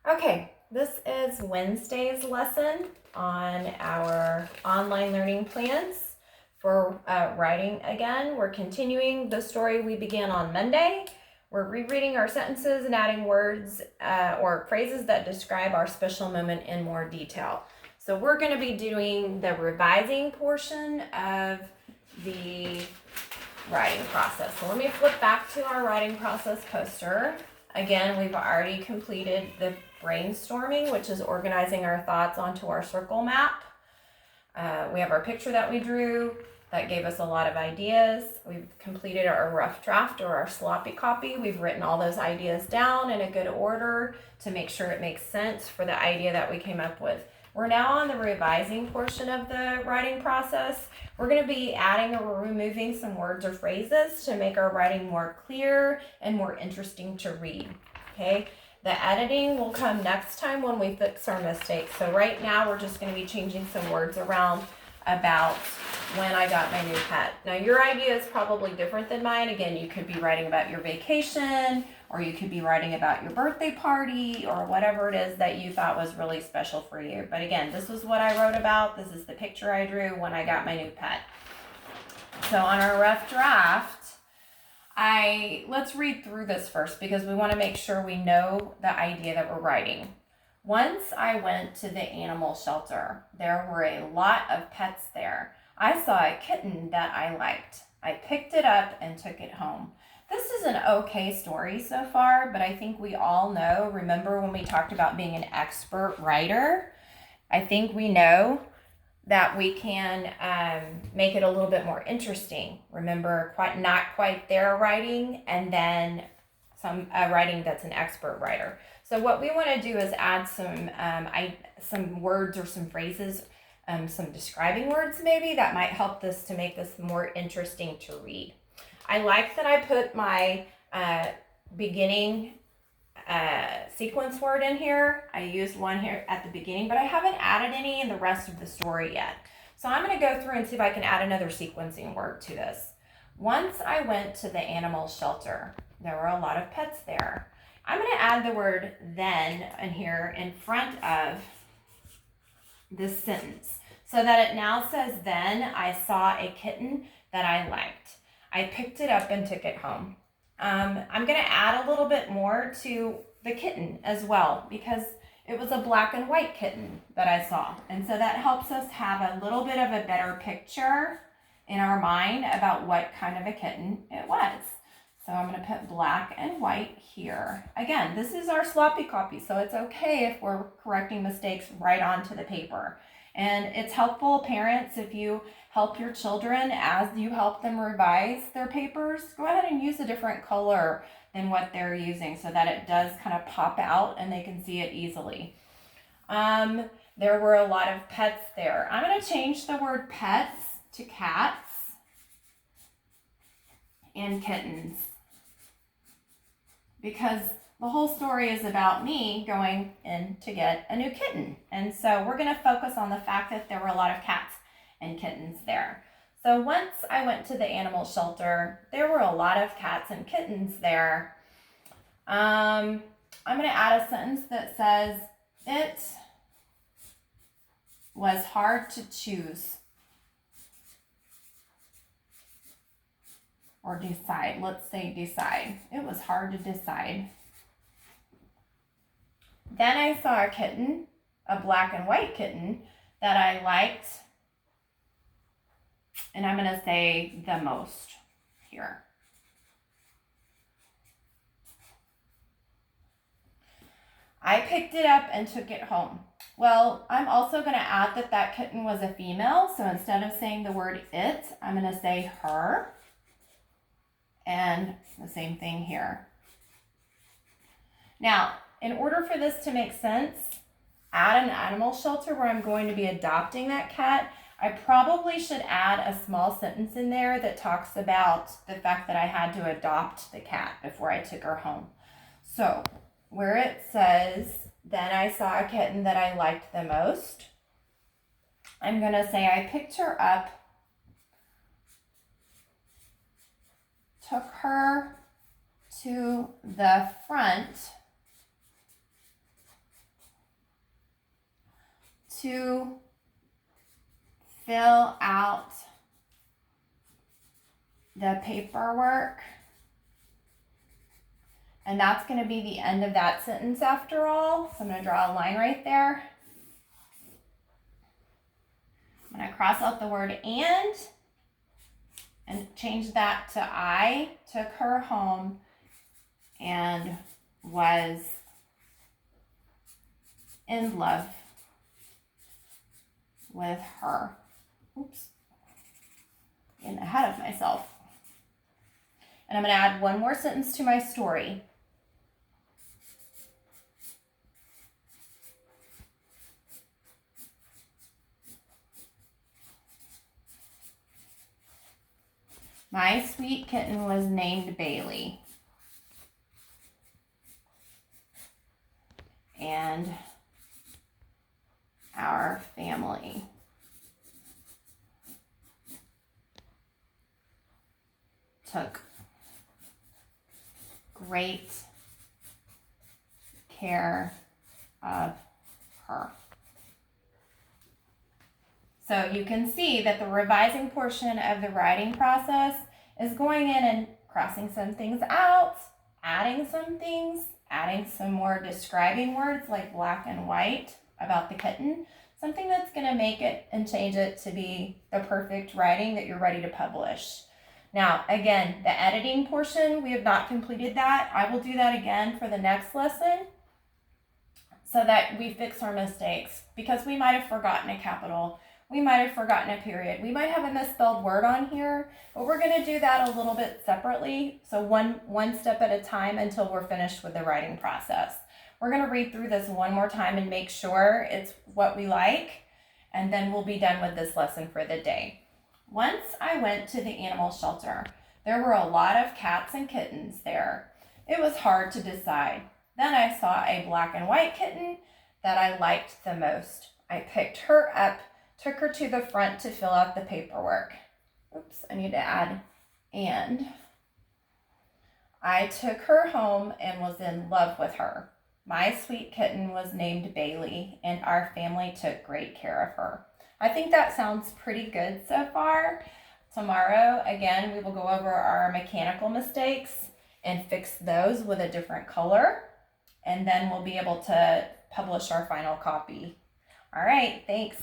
Okay, this is Wednesday's lesson on our online learning plans for writing again. We're continuing the story we began on Monday. We're rereading our sentences and adding words or phrases that describe our special moment in more detail. So we're going to be doing the revising portion of the writing process. So let me flip back to our writing process poster. Again, we've already completed the brainstorming, which is organizing our thoughts onto our circle map. We have our picture that we drew that gave us a lot of ideas. We've completed our rough draft or our sloppy copy. We've written all those ideas down in a good order to make sure it makes sense for the idea that we came up with. We're now on the revising portion of the writing process. We're going to be adding or removing some words or phrases to make our writing more clear and more interesting to read. Okay, the editing will come next time when we fix our mistakes. So right now we're just going to be changing some words around about when I got my new pet. Now your idea is probably different than mine. Again, you could be writing about your vacation, or you could be writing about your birthday party, or whatever it is that you thought was really special for you. But again, this is what I wrote about. This is the picture I drew when I got my new pet. So on our rough draft, let's read through this first because we want to make sure we know the idea that we're writing. Once I went to the animal shelter. There were a lot of pets there. I saw a kitten that I liked. I picked it up and took it home. This is an okay story so far, but I think we all know, remember when we talked about being an expert writer? I think we know that we can make it a little bit more interesting. Remember, not quite there writing, and then some writing that's an expert writer. So what we want to do is add some words or some phrases, some describing words maybe that might help this to make this more interesting to read. I like that I put my beginning sequence word in here. I used one here at the beginning, but I haven't added any in the rest of the story yet. So I'm going to go through and see if I can add another sequencing word to this. Once I went to the animal shelter. There were a lot of pets there. I'm going to add the word then in here in front of this sentence so that it now says, then I saw a kitten that I liked. I picked it up and took it home. I'm going to add a little bit more to the kitten as well because it was a black and white kitten that I saw. And so that helps us have a little bit of a better picture in our mind about what kind of a kitten it was. So I'm going to put black and white here. Again, this is our sloppy copy, so it's okay if we're correcting mistakes right onto the paper. And it's helpful, parents, if you help your children as you help them revise their papers, go ahead and use a different color than what they're using so that it does kind of pop out and they can see it easily. There were a lot of pets there. I'm going to change the word pets to cats and kittens because the whole story is about me going in to get a new kitten. And so we're going to focus on the fact that there were a lot of cats and kittens there. So once I went to the animal shelter, there were a lot of cats and kittens there. I'm going to add a sentence that says, it was hard to choose or decide. Let's say decide. It was hard to decide. Then I saw a kitten, a black and white kitten that I liked. And I'm going to say the most here. I picked it up and took it home. Well, I'm also going to add that kitten was a female. So instead of saying the word it, I'm going to say her. And the same thing here. Now, in order for this to make sense, at an animal shelter where I'm going to be adopting that cat, I probably should add a small sentence in there that talks about the fact that I had to adopt the cat before I took her home. So where it says, then I saw a kitten that I liked the most, I'm going to say I picked her up, took her to the front to fill out the paperwork. And that's going to be the end of that sentence after all. So I'm going to draw a line right there. I'm going to cross out the word and change that to I took her home and was in love with her. Oops. Getting ahead of myself. And I'm going to add one more sentence to my story. My sweet kitten was named Bailey. And our family took great care of her. So you can see that the revising portion of the writing process is going in and crossing some things out, adding some things, adding some more describing words like black and white about the kitten, something that's going to make it and change it to be the perfect writing that you're ready to publish. Now, again, the editing portion, we have not completed that. I will do that again for the next lesson so that we fix our mistakes, because we might have forgotten a capital. We might have forgotten a period. We might have a misspelled word on here, but we're going to do that a little bit separately. So one step at a time until we're finished with the writing process. We're going to read through this one more time and make sure it's what we like, and then we'll be done with this lesson for the day. Once I went to the animal shelter. There were a lot of cats and kittens there. It was hard to decide. Then I saw a black and white kitten that I liked the most. I picked her up, took her to the front to fill out the paperwork. Oops, I need to add and. I took her home and was in love with her. My sweet kitten was named Bailey, and our family took great care of her. I think that sounds pretty good so far. Tomorrow, again, we will go over our mechanical mistakes and fix those with a different color, and then we'll be able to publish our final copy. All right, thanks.